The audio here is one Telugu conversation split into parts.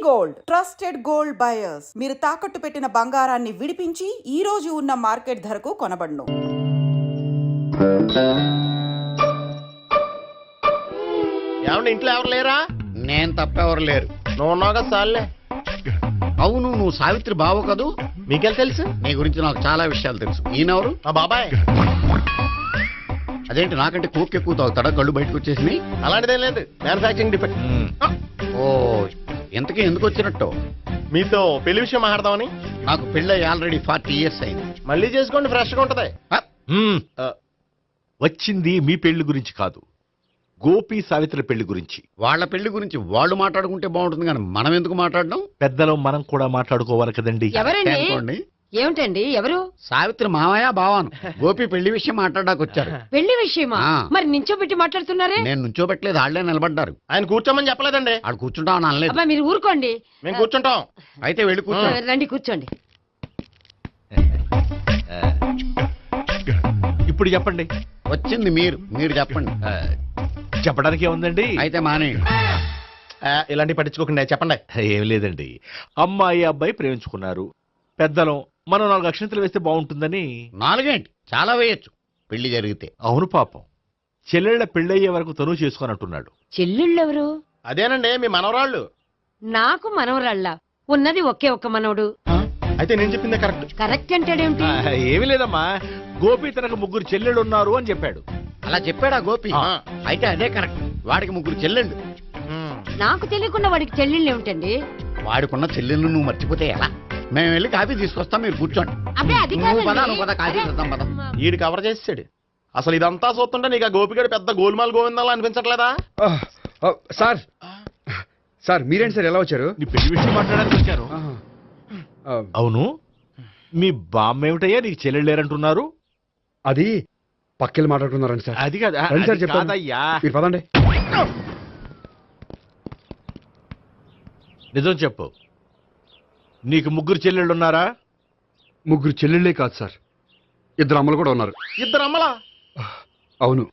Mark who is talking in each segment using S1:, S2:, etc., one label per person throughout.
S1: గోల్డ్ ట్రస్టెడ్ గోల్డ్ బయర్స్ మీరు తాకట్టు పెట్టిన బంగారాన్ని విడిపించి ఈ రోజు ఉన్న మార్కెట్ ధరకు కొనబడును.
S2: ఏమండి ఇంట్లో ఎవరు లేరా?
S3: నేను తప్పెవరు లేరు.
S2: నువ్వు ఉన్నావు కదా సార్లే.
S3: అవును, నువ్వు సావిత్రి బావు కదూ?
S2: మీకెళ్ళి తెలుసు?
S3: నీ గురించి నాకు చాలా విషయాలు తెలుసు. ఈయనెవరు?
S2: మా బాబాయ్.
S3: అదేంటి నాకంటే కోక్ ఎక్కువ తాగుతాడా? కళ్ళు బయటకు వచ్చేసి.
S2: అలాంటిదేం లేదు, మ్యానుఫాక్చరింగ్ డిఫెక్ట్.
S3: ఓ, ఇంతకీ ఎందుకు వచ్చినట్టు?
S2: మీతో పెళ్లి విషయం మాట్లాడదామని.
S3: నాకు పెళ్ళి ఆల్రెడీ 40 years అయింది.
S2: మళ్ళీ చేసుకోండి, ఫ్రెష్ గా ఉంటది.
S4: వచ్చింది మీ పెళ్లి గురించి కాదు, గోపి సావిత్రి పెళ్లి గురించి.
S3: వాళ్ళ పెళ్లి గురించి వాళ్ళు మాట్లాడుకుంటే బాగుంటుంది, కానీ మనం ఎందుకు మాట్లాడడం?
S4: పెద్దలో మనం కూడా మాట్లాడుకోవాలి కదండి.
S5: ఎవరండి?
S3: అనుకోండి.
S5: ఏమిటండి ఎవరు?
S3: సావిత్రి మామయ్య బావాను. గోపి పెళ్లి విషయం మాట్లాడడానికి వచ్చారు.
S5: పెళ్లి విషయమా?
S3: ఆ.
S5: మరి నించోబెట్టి మాట్లాడుతున్నారే?
S3: నేను నుంచోబెట్టలేదు, వాళ్ళే నిలబడ్డారు.
S2: ఆయన కూర్చోమని చెప్పలేదండి.
S3: ఆడు కూర్చుంటామని అనలేదు.
S5: అబ్బా మీరు ఊరుకోండి.
S2: మేము కూర్చుంటాం.
S3: అయితే వెళ్ళి కూర్చో.
S5: రండి కూర్చోండి.
S4: ఇప్పుడు చెప్పండి.
S3: వచ్చింది మీరు చెప్పండి.
S4: చెప్పడానికి ఏముందండి?
S3: అయితే మానేయండి.
S2: ఇలాంటివి పట్టించుకోకండి, చెప్పండి.
S4: ఏం లేదండి, అమ్మాయి అబ్బాయి ప్రేమించుకున్నారు. పెద్దలం మనం 4 అక్షంతలు వేస్తే బాగుంటుందని.
S3: 4 ఏంటి, చాలా వేయచ్చు పెళ్లి జరిగితే.
S4: అవును పాపం, చెల్లెళ్ళ పెళ్ళయ్యే వరకు తను చేసుకోనంటున్నాడు.
S5: చెల్లెళ్ళెవరు?
S2: అదేనండి మీ మనవరాళ్ళు.
S5: నాకు మనవరాళ్ళ ఉన్నది ఒకే ఒక్క మనవడు.
S2: అయితే నేను చెప్పిందే కరెక్ట్.
S5: కరెక్ట్ అంటాడేమిటి?
S4: ఏమి లేదమ్మా, గోపి తనకు 3 చెల్లెళ్ళు ఉన్నారు అని చెప్పాడు.
S3: అలా చెప్పాడా గోపి?
S2: ఆ.
S3: అయితే అదే కరెక్ట్. వాడికి 3 చెల్లెళ్ళు.
S5: నాకు తెలియకుండా వాడికి చెల్లెళ్ళు ఏమిటండి?
S3: వాడికున్న చెల్లెళ్ళు నువ్వు మర్చిపోతే ఎలా? మేము వెళ్ళి కాఫీ తీసుకొస్తాం, మీరు కూర్చోండి.
S5: అబ్బే అది
S3: నువ్వు పద,
S5: కాదండి.
S3: నువ్వు పద, కాఫీ చేద్దాం పద.
S2: ఈడు కవర్ చేసాడు. అసలు ఇదంతా చూస్తుంటే నీకు ఆ గోపిగడు పెద్ద గోల్మాల్ గోవిందాలు అనిపించట్లేదా?
S6: సార్ సార్ మీరేంటి సార్ ఎలా వచ్చారు?
S4: నీ పెళ్లి విషయం మాట్లాడడానికి వచ్చాను.
S6: ఆ,
S4: అవును, మీ బామ్మ ఏమిటయ్యా నీకు చెల్లెళ్ళు లేరంటున్నారు?
S6: అది పక్కెళ్ళి మాట్లాడుకున్నారండి సార్.
S4: అది కాదు,
S6: రండి సార్
S4: అది
S6: చెప్తాను.
S4: కాదయ్యా.
S6: మీరు పదండి.
S4: నిజం చెప్పు, నీకు 3 చెల్లెళ్ళు ఉన్నారా?
S6: 3 చెల్లెళ్ళే కాదు సార్, 2 అమ్మలు కూడా ఉన్నారు.
S2: 2 అమ్మలా?
S6: అవును,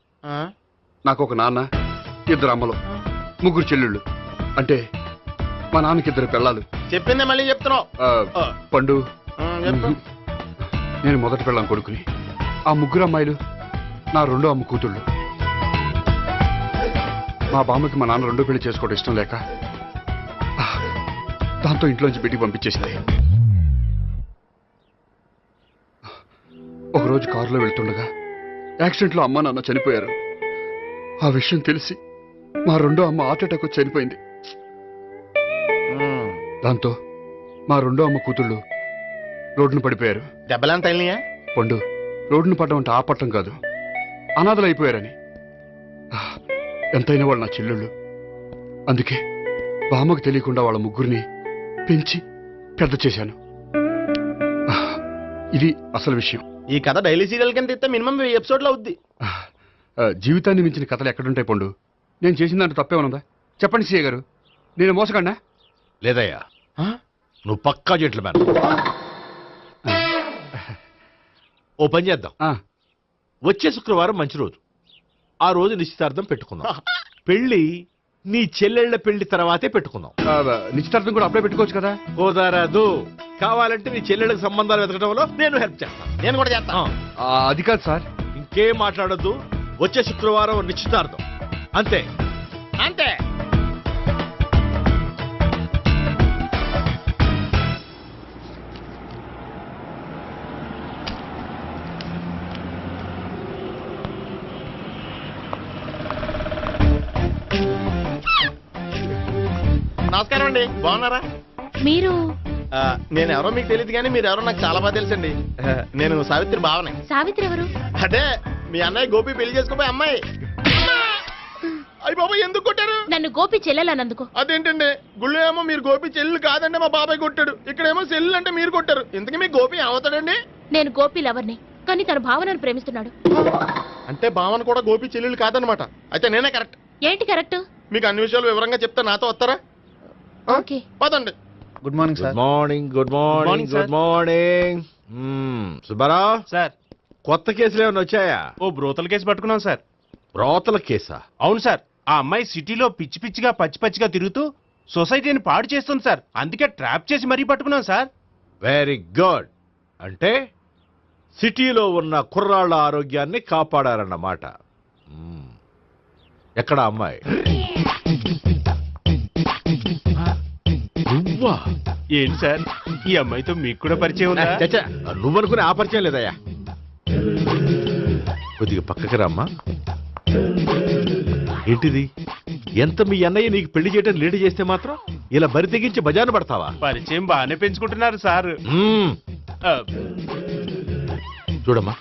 S6: నాకు ఒక నాన్న, 2 అమ్మలు, 3 చెల్లెళ్ళు. అంటే మా నాన్నకి 2 పిల్లలు.
S2: చెప్పిందే మళ్ళీ చెప్తున్నావు.
S6: పండు,
S2: చెప్పు.
S6: నేను మొదటి పెళ్ళాం కొడుకుని. ఆ 3 అమ్మాయిలు నా 2వ అమ్మ కూతుళ్ళు. మా బామ్మకి మా నాన్న 2వ పెళ్లి చేసుకోవడం ఇష్టం లేక దాంతో ఇంట్లోంచి బిడ్డికి పంపించేసింది. ఒకరోజు కారులో వెళ్తుండగా యాక్సిడెంట్లో అమ్మ నాన్న చనిపోయారు. ఆ విషయం తెలిసి మా 2వ అమ్మ హార్ట్ అటాక్ వచ్చి చనిపోయింది. దాంతో మా 2వ అమ్మ కూతుళ్ళు రోడ్డును పడిపోయారు.
S2: దెబ్బలేం తగిలినాయా?
S6: పండు, రోడ్డును పడ్డం అంటే ఆపట్టం కాదు, అనాథలు అయిపోయారని. ఎంతైనా వాళ్ళు నా చెల్లెళ్ళు. అందుకే బామ్మకు తెలియకుండా వాళ్ళ 3 పెంచి పెద్ద చేశాను. ఇది అసలు విషయం.
S2: ఈ కథ డైలీ సీరియల్ కింద ఇస్తే మినిమం 1000 ఎపిసోడ్లు అవుద్ది.
S6: జీవితాన్ని మించిన కథలు ఎక్కడుంటాయి పండు? నేను చేసిన దాంట్లో తప్పేమనుందా? చెప్పండి సీఏ గారు, నేను మోసకండా?
S4: లేదయ్యా, నువ్వు పక్కా జెంట్లమ్యాన్. ఓ పని చేద్దాం, వచ్చే శుక్రవారం మంచి రోజు, ఆ రోజు నిశ్చితార్థం పెట్టుకుందాం. పెళ్లి నీ చెల్లెళ్ల పెళ్లి తర్వాతే పెట్టుకుందాం.
S6: నిశ్చితార్థం కూడా అప్పుడే పెట్టుకోవచ్చు కదా?
S4: కుదరదు, కావాలంటే నీ చెల్లెళ్ళకి సంబంధాలు వెతకడంలో నేను హెల్ప్ చేస్తాను.
S2: నేను కూడా చేస్తాను.
S6: అది కాదు సార్.
S4: ఇంకేం మాట్లాడొద్దు, వచ్చే శుక్రవారం నిశ్చితార్థం, అంతే
S2: అంతే. నమస్కారం అండి, బాగున్నారా?
S5: మీరు
S2: నేను ఎవరో మీకు తెలియదు కానీ మీరు ఎవరో నాకు చాలా బాగా తెలుసండి. నేను సావిత్రి బావనే.
S5: సావిత్రి ఎవరు?
S2: అంటే మీ అన్నయ్య గోపి పెళ్లి చేసుకోపోయి అమ్మాయి. అయ్యి బాబాయ్ ఎందుకు కొట్టారు?
S5: నన్ను గోపి చెల్లెలన్నందుకు.
S2: అదేంటండి, గుళ్ళు ఏమో మీరు గోపి చెల్లు కాదండి మా బాబాయ్ కొట్టాడు, ఇక్కడేమో చెల్లు అంటే మీరు కొట్టారు. ఇంతకీ మీ గోపి ఏమవుతాడండి?
S5: నేను గోపి లవర్ని, కానీ తన భావనను ప్రేమిస్తున్నాడు.
S2: అంటే భావన కూడా గోపి చెల్లెలు కాదనమాట. అయితే నేనే కరెక్ట్.
S5: ఏంటి కరెక్ట్?
S2: మీకు అన్ని విషయాలు వివరంగా చెప్తే నాతో వస్తారా?
S5: ఓకే
S2: పదండి.
S6: Good morning
S4: good morning. Good morning. Good morning. Subbarao
S7: sir,
S4: కొత్త కేసులు ఏమైనా వచ్చాయా?
S7: ఓ బ్రోతల కేసు పట్టుకున్నాం సార్.
S4: బ్రోతల కేసా?
S7: అవును సార్, ఆ అమ్మాయి సిటీలో పిచ్చి పిచ్చిగా పచ్చి పచ్చిగా తిరుగుతూ సొసైటీని పాడు చేస్తుంది సార్. అందుకే ట్రాప్ చేసి మరీ పట్టుకున్నాం సార్.
S4: Very good. అంటే సిటీలో ఉన్న కుర్రాళ్ళ ఆరోగ్యాన్ని కాపాడారన్నమాట. ఎక్కడ అమ్మాయి? నువ్వా?
S7: ఏంటి సార్, ఈ అమ్మాయితో మీకు కూడా పరిచయం ఉందా?
S4: చచ్చా, నువ్వనుకునే ఆ పరిచయం లేదయ్యా. కొద్దిగా పక్కకి రమ్మా. ఏంటిది? ఎంత మీ అన్నయ్య నీకు పెళ్లి చేయడం లేట్ చేస్తే మాత్రం ఇలా బరి తెగించి బజారు పడతావా?
S7: పరిచయం బాగానే పెంచుకుంటున్నారు సార్. ఆ,
S4: చూడమ్మా,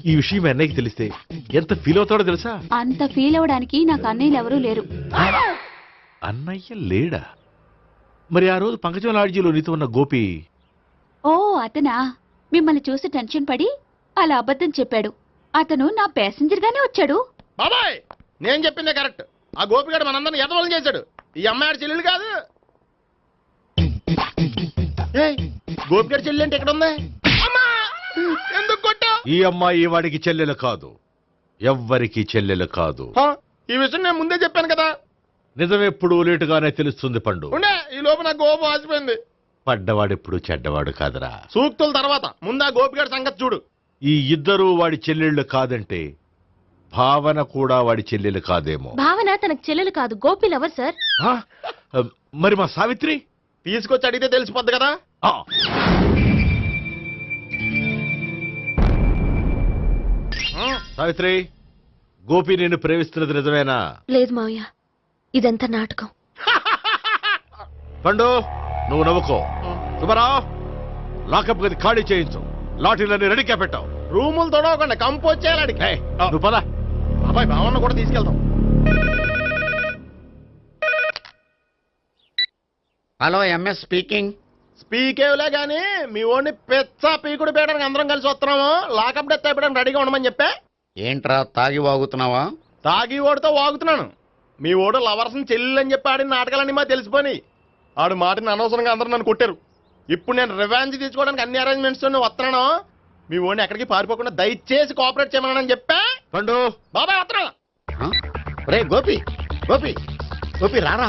S4: ఈ విషయం మీ అన్నయ్యకి తెలిస్తే ఎంత ఫీల్ అవుతాడో తెలుసా?
S8: అంత ఫీల్ అవడానికి నాకు అన్నయ్యలు ఎవరూ లేరు.
S4: అన్నయ్య లేడా? మరి ఆ రోజు పంకజం లాడ్జీలో నీతో ఉన్న గోపి?
S8: ఓ అతనా? మిమ్మల్ని చూసి టెన్షన్ పడి అలా అబద్ధం చెప్పాడు. అతను నా ప్యాసింజర్ గానే వచ్చాడు.
S2: బాబాయ్, నేను చెప్పిందే కరెక్ట్. ఆ గోపిగాడు మనందరిని ఎదవలం చేశాడు. ఈ అమ్మాయి చెల్లెలు కాదు. ఏయ్, గోపిగాడి చెల్లి అంటే ఎక్కడ ఉంది? అమ్మా! ఎందుకు కొట్టా?
S4: ఈ అమ్మాయి వాడికి చెల్లెలు కాదు, ఎవ్వరికి చెల్లెలు కాదు.
S2: ఈ విషయం నేను ముందే చెప్పాను కదా.
S4: నిజమెప్పుడు లేటుగానే తెలుస్తుంది పండు.
S2: ఉండే, ఈ లోపు నా గోపు ఆసిపోయింది.
S4: పడ్డవాడెప్పుడు చెడ్డవాడు కాదురా.
S2: సూక్తుల తర్వాత ముందు ఆ గోపిగాడి సంగతి చూడు.
S4: ఈ ఇద్దరూ వాడి చెల్లెళ్ళు కాదంటే భావన కూడా వాడి చెల్లెలు కాదేమో.
S5: భావన తనకు చెల్లెలు కాదు, గోపి లవర్ సార్.
S4: ఆ? మరి మా సావిత్రి?
S2: తీసుకొచ్చి అడిగితే తెలిసిపోద్ది కదా.
S4: ఆ. సావిత్రి, గోపి నేను ప్రేమిస్తున్నది నిజమేనా?
S5: లేదు మావయ్య, ఇదంతా నాటకం.
S4: పండు, నువ్వు నవ్వుకో. సుబ్బారావు, లాకప్ గది ఖాళీ చేయించు. లాఠీలన్నీ రెడీగా పెట్టావు.
S2: రూములు తొడవకుండా కంపోజ్ చేయాలి అడిగి.
S4: ఏయ్, నువ్వు పద.
S2: బాబాయ్, భావన కూడా తీసుకెళ్తాం.
S3: Hello, MS speaking.
S2: స్పీకేవ్లే గానీ మీ ఓడిని పెచ్చ పీకుడు పేయడానికి అందరం కలిసి వస్తున్నాము. లాకప్ డెత్ అయిపోయడానికి రెడీగా ఉండమని చెప్పే.
S3: ఏంట్రా తాగి వాగుతున్నావా?
S2: తాగి ఓడితో వాగుతున్నాను. మీ ఓడు లవర్స్ని చెల్లెలని చెప్పి ఆడిన నాటకాలన్నీ మా తెలిసిపోయి ఆడు మాటని అనవసరంగా అందరూ నన్ను కొట్టారు. ఇప్పుడు నేను రివెంజ్ తీసుకోవడానికి అన్ని అరేంజ్మెంట్స్ వస్తున్నాను. మీ ఓడిని ఎక్కడికి పారిపోకుండా దయచేసి కోఆపరేట్ చేయమని చెప్పా.
S4: పండు,
S2: బాబాయ్ వస్తున్నాను.
S3: రే గోపి, గోపి, గోపి రారా.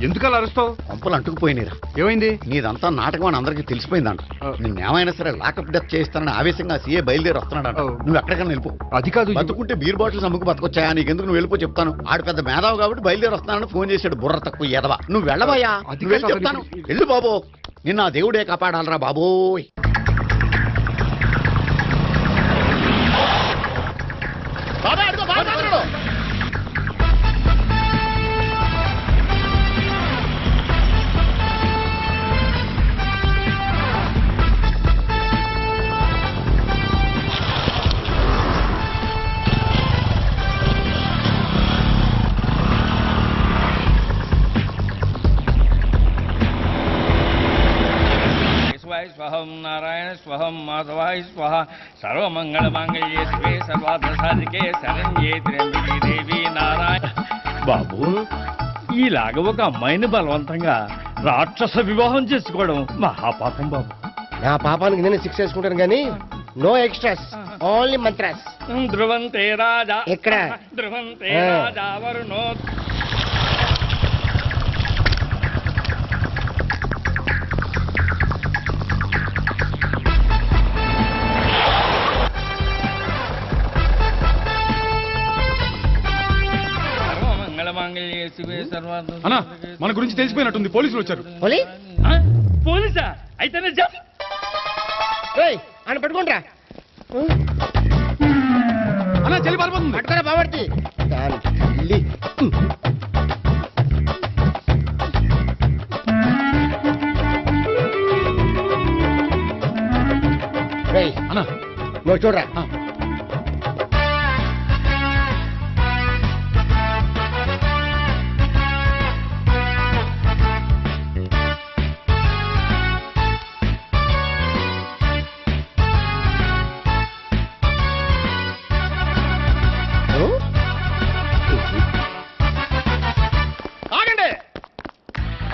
S6: ఎందుకలా అరుస్తావు?
S3: పంపులు అంటుకుపోయినరా.
S6: ఏమైంది?
S3: నీదంతా నాటకం అని అందరికీ తెలిసిపోయిందంట. నిన్నేమైనా సరే లాకప్ డెత్ చేస్తానని ఆవేశంగా సీఏ బయలుదేరి వస్తున్నాడంట. నువ్వు ఎక్కడికైనా వెళ్ళిపో.
S6: అది కాదు.
S3: బతుకుంటే బీర్ బాటిల్స్ అమ్ముకు బతకొచ్చాయా? నీకెందుకు, నువ్వు వెళ్ళిపో చెప్తాను. ఆడు పెద్ద మేధావు కాబట్టి బయలుదేరి వస్తానని ఫోన్ చేశాడు. బుర్ర తక్కువ ఎదవా. నువ్వు వెళ్ళవయ్యా.
S6: అది
S3: నువ్వు వెళ్ళి
S6: కాదు,
S3: చెప్తాను. వెళ్ళు బాబో, నిన్న ఆ దేవుడే కాపాడాలరా బాబోయ్.
S2: బాబాయ్ అడుగు, బాబాయ్ అడుగు.
S9: స్వహం నారాయణ స్వహం మాధవాయ స్వహ సర్వమంగళ మాంగళ్యే శివే సర్వార్థ సాధికే శరణ్యే త్ర్యంబకే దేవి నారాయణ. బాబు, ఈలాగ ఒక అమ్మాయిని బలవంతంగా రాక్షస వివాహం చేసుకోవడం మహాపాపం బాబు.
S2: నా పాపానికి నేను శిక్ష వేసుకుంటాను కానీ నో ఎక్స్ట్రాస్, ఓన్లీ మంత్రాస్.
S9: ధ్రువంతే రాజా
S2: ఎక్కడ?
S9: ధ్రువంతే రాజా వరుణో.
S6: అన్నా, మన గురించి తెలిసిపోయినట్టుంది. పోలీసులు వచ్చారు.
S9: పోలీసా? అయితేనే చెప్పు.
S2: ఆయన పెట్టుకుంటా
S6: అన్నా, చెల్లి పారిపోతుంది.
S2: పట్టుకురా బాబర్తి.
S6: అన్నా,
S2: నువ్వు చూడరా.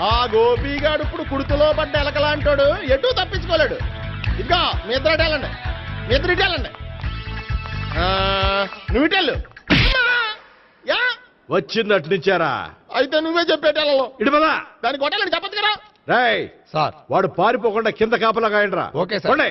S2: ఆ గోపిగాడు ఇప్పుడు కుడుతులో పడ్డ ఎలకలాంటాడు, ఎటు తప్పించుకోలేడు. ఇంకా మీ ఇద్దరు ఇటేళ్ళండి, మీ ఇద్దరు ఇటేళ్ళండి. నువ్వు ఇటెళ్ళు. యా
S4: వచ్చింది అట్నుంచారా?
S2: అయితే నువ్వే చెప్పేటలో
S4: ఇటు పద.
S2: దానికి కొట్టాలని చెప్పచ్చు కదా.
S4: రేయ్
S6: సార్
S4: వాడు పారిపోకుండా కింద కాపలా కాయండిరా.
S6: Okay sir.
S4: పోండి.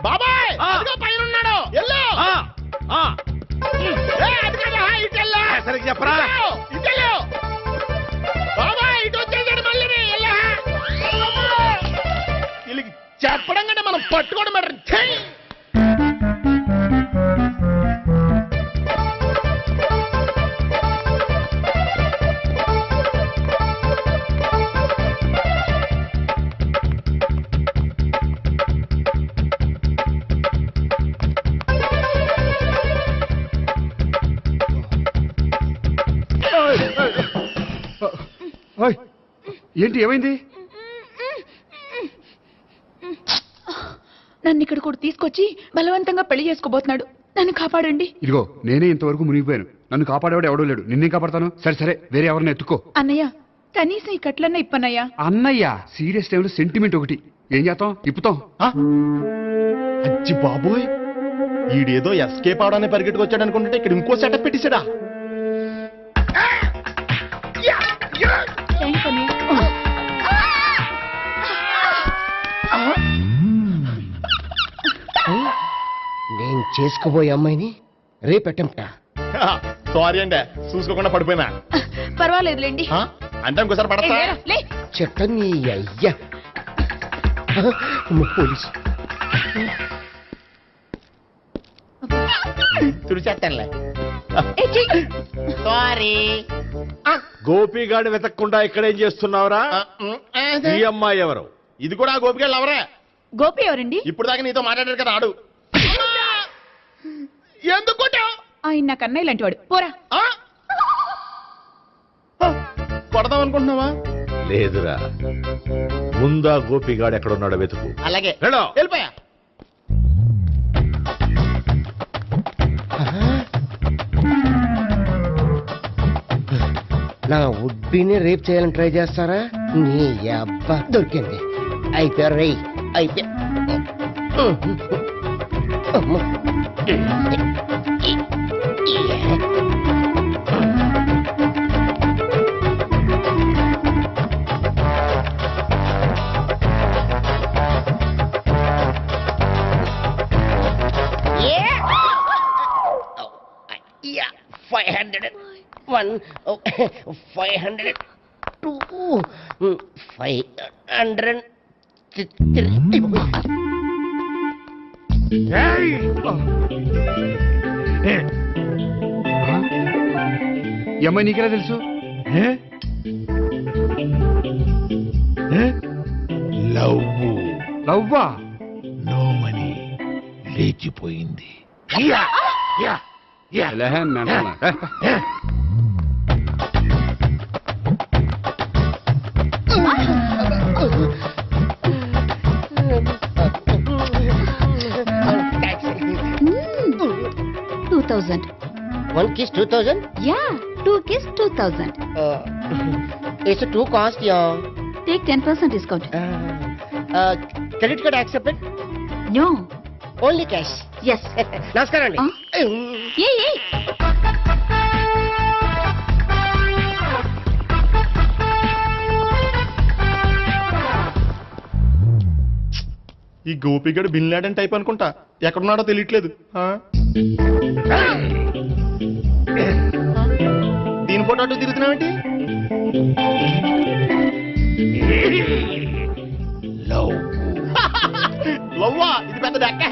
S2: బాబాయ్ పైన ఉన్నాడు.
S4: సరిగ్గా చెప్పరా?
S2: బాబాయ్ ఇటు వచ్చేసాడు మళ్ళీ. వీళ్ళకి చెప్పడం కంటే మనం పట్టుకోవడం బెటర్.
S6: ఓయ్, ఏంటి ఏమైంది?
S8: నన్ను ఇక్కడ కూడా తీసుకొచ్చి బలవంతంగా పెళ్లి చేసుకోబోతున్నాడు. నన్ను కాపాడండి.
S6: ఇదిగో నేనే ఇంతవరకు మునిగిపోయాను. నన్ను కాపాడేవాడు ఎవడో లేడు. నిన్నే కాపాడతాను. సరే సరే, వేరే ఎవరిని ఎత్తుకో.
S8: అన్నయ్య, కనీసం ఈ కట్లన్నా ఇప్పన్నయ్యా.
S6: అన్నయ్య సీరియస్ టైంలో సెంటిమెంట్ ఒకటి. ఏం చేస్తాం? ఇప్పుతాం.
S2: అచ్చి బాబోయ్, ఈడేదో ఎస్కేప్ అవడానికి పరిగెట్టుకొచ్చాడు అనుకుంటే ఇక్కడ ఇంకో సెటప్ పెట్టేశాడా?
S8: థ్యాంక్స్ అన్నయ్య.
S10: నేను చేసుకోబోయే అమ్మాయిని రేపెట్టంటా.
S2: సారీ అండి, చూసుకోకుండా పడిపోయినా.
S8: పర్వాలేదులేండి.
S2: అంటే ఇంకోసారి పడతా.
S8: లే.
S10: చెట్ట నీ అయ్యా పోలీసు
S2: తుడిచేస్తానులే.
S8: ఏ, చెయ్యి.
S2: సారీ.
S4: గోపిగాడి వెతకకుండా ఇక్కడేం చేస్తున్నావురా? ఈ అమ్మాయి ఎవరు?
S2: ఇది కూడా గోపికెళ్ళి ఎవరే?
S8: గోపి ఎవరండి?
S2: ఇప్పుడు దాకా నీతో మాట్లాడారు కదా ఆడు. ఎందుకు కొట్టావ్?
S8: ఆయన నాకు అన్నయ్య లాంటి వాడు. పోరా.
S2: కొడదాం అనుకుంటున్నావా?
S4: లేదురా, ముందా గోపిగాడు ఎక్కడున్నాడో వెతుకు.
S2: అలాగే
S4: వెళ్ళు.
S2: వెళ్ళిపోయా.
S10: నా ఉడ్బీని రేప్ చేయాలని ట్రై చేస్తారా? నీ అబ్బా దొరికింది. అయిపోయారు రేయ్, అయిపోయా. Yeah, 501, 502, 503.
S6: ఈ అమ్మాయి నీకెలా తెలుసు? లవ్వా?
S4: నో మనీ, లేచిపోయింది.
S8: 2000.
S10: 1 kiss 2000?
S8: Yeah, 2 kiss 2000.
S10: It's too cost, yeah.
S8: Take 10% discount.
S10: Credit card accepted?
S8: No.
S10: Only cash.
S8: Yes.
S10: నమస్కారం అండి.
S8: Hey.
S2: ఈ గోపిగడు బిన్ లాడెన్ టైప్ అనుకుంటా, ఎక్కడున్నాడో తెలియట్లేదు. దీని ఫోటో అటు తిరుగుతున్నావేంటి? లవ్వా, ఇది పెద్ద దక్క.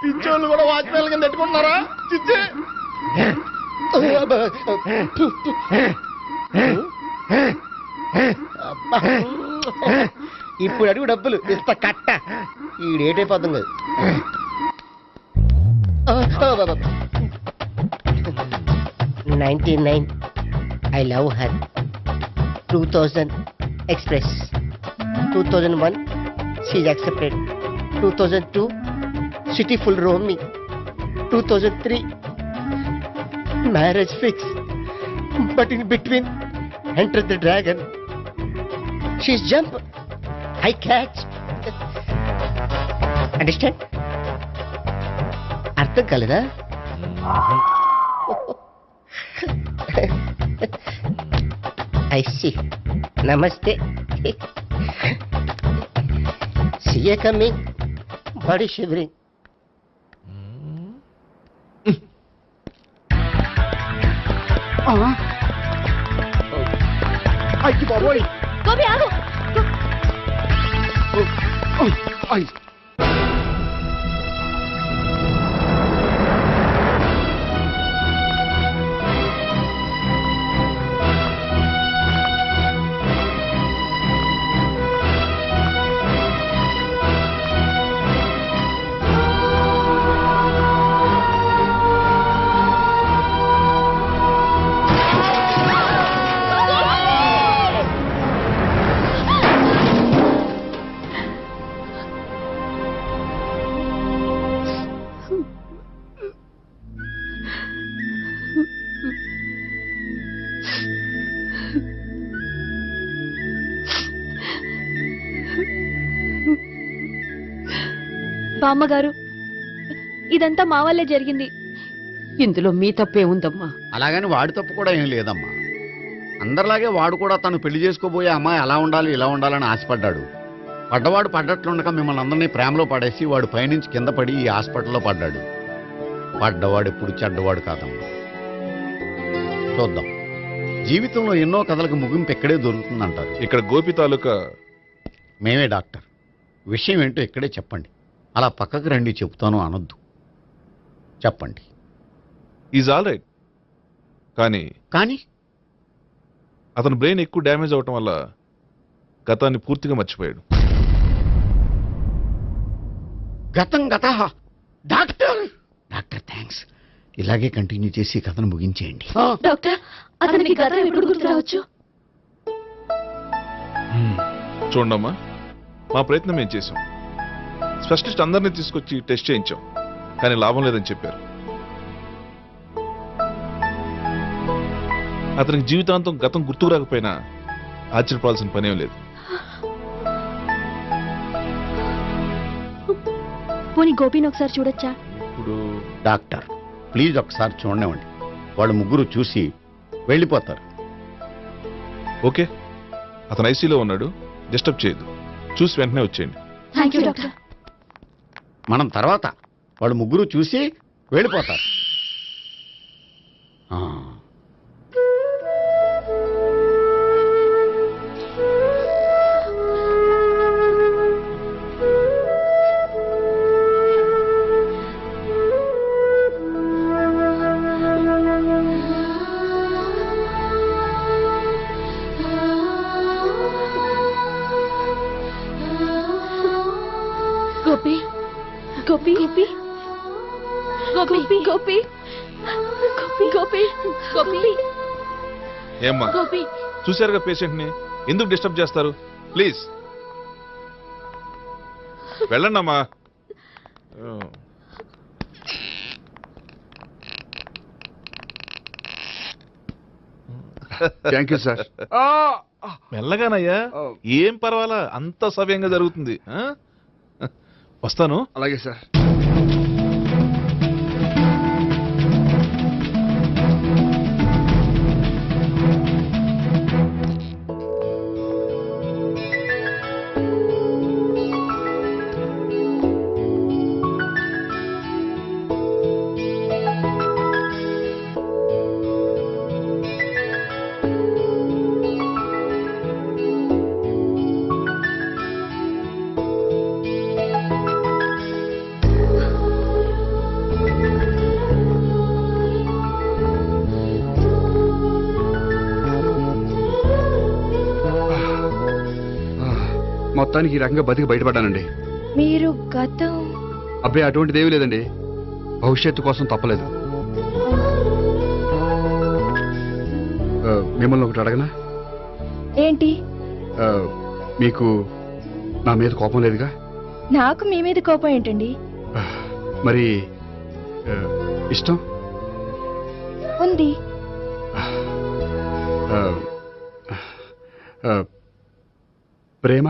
S2: పిచ్చోళ్ళు కూడా వాచ్మెన్ కింద పెట్టుకుంటున్నారా? చిచ్చే
S10: ఇప్పుడు అడుగు డబ్బులు ఇంత కట్ట ఈ డేట్ అయిపోతుంది కదా. 99 I love her. 2000 express. 2001 she's accepted. 2002 city full roaming. 2003 marriage fix. But in between entered the dragon. She's jump. I catch. Understand? అర్థం కాలేదా? I see. Namaste. See you coming. Body shivering.
S3: అయ్యి బాబోయ్.
S8: గోపి ఆగు.
S3: అయ్.
S8: బామ్మగారు, ఇదంతా మా వల్లే జరిగింది.
S5: ఇందులో మీ తప్పే ఉందమ్మా.
S3: అలాగని వాడి తప్పు కూడా ఏం లేదమ్మా. అందరిలాగే వాడు కూడా తను పెళ్లి చేసుకోబోయే అమ్మాయి అలా ఉండాలి ఇలా ఉండాలని ఆశపడ్డాడు. పడ్డవాడు పడ్డట్లుండగా మిమ్మల్ని అందరినీ ప్రేమలో పడేసి వాడు పైనుంచి కింద పడి ఈ హాస్పిటల్లో పడ్డాడు. పడ్డవాడు ఎప్పుడు చెడ్డవాడు కాదమ్మా. చూద్దాం, జీవితంలో ఎన్నో కథలకు ముగింపు ఎక్కడే దొరుకుతుందంటారు.
S4: ఇక్కడ గోపి తాలూకా
S3: మేమే డాక్టర్. విషయం ఏంటో ఇక్కడే చెప్పండి. అలా పక్కకు రండి చెప్తాను అనొద్దు. చెప్పండి.
S4: Is all right. కానీ అతని బ్రెయిన్ ఎక్కువ డ్యామేజ్ అవటం వల్ల గతాన్ని పూర్తిగా మర్చిపోయాడు.
S3: గతం గత. Doctor thanks. ఇలాగే కంటిన్యూ చేసి కథను ముగించేయండి.
S8: డాక్టర్, అతనికి గతం ఎప్పుడు గుర్తు రావచ్చు?
S4: చూడమ్మా, మా ప్రయత్నం ఏం చేశాం. స్పెషలిస్ట్ అందరినీ తీసుకొచ్చి టెస్ట్ చేయించాం, కానీ లాభం లేదని చెప్పారు. అతనికి జీవితాంతం గతం గుర్తుకు రాకపోయినా ఆశ్చర్యపడాల్సిన పనేం లేదు.
S8: పోనీ గోపిని ఒకసారి చూడొచ్చా?
S4: ఇప్పుడు
S3: డాక్టర్ ప్లీజ్ ఒకసారి చూడనివ్వండి. వాళ్ళు ముగ్గురు చూసి వెళ్ళిపోతారు.
S4: ఓకే, అతను ఐసీలో ఉన్నాడు, డిస్టర్బ్ చేయదు. చూసి వెంటనే వచ్చేయండి.
S8: Thank you doctor.
S3: మనం తర్వాత వాళ్ళు ముగ్గురు చూసి వెళ్ళిపోతారు.
S8: గోపి గోపి గోపి గోపి గోపి గోపి గోపి
S11: ఏమ్మా
S8: గోపి
S11: చూశారుగా పేషెంట్ ని, ఎందుకు డిస్టర్బ్ చేస్తారు? ప్లీజ్ వెళ్ళండి అమ్మా.
S6: Thank you sir.
S11: మెల్లగానయ్యా, ఏం పర్వాలా, అంత సవ్యంగా జరుగుతుంది. వస్తాను.
S6: అలాగే సార్. మొత్తానికి ఈ రకంగా బతికి బయటపడ్డానండి.
S8: మీరు గతం
S6: అబ్బాయి అటువంటిది ఏమీ లేదండి. భవిష్యత్తు కోసం తప్పలేదు. మిమ్మల్ని ఒకటి అడగనా?
S8: ఏంటి?
S6: మీకు నా మీద కోపం లేదుగా?
S8: నాకు మీ మీద కోపం ఏంటండి?
S6: మరి ఇష్టం
S8: ఉంది.
S6: ప్రేమ?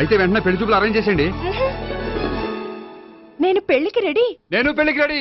S6: అయితే వెంటనే పెళ్లి చూపులు అరేంజ్ చేసేయండి.
S8: నేను పెళ్లికి రెడీ.
S6: నేను పెళ్లికి రెడీ.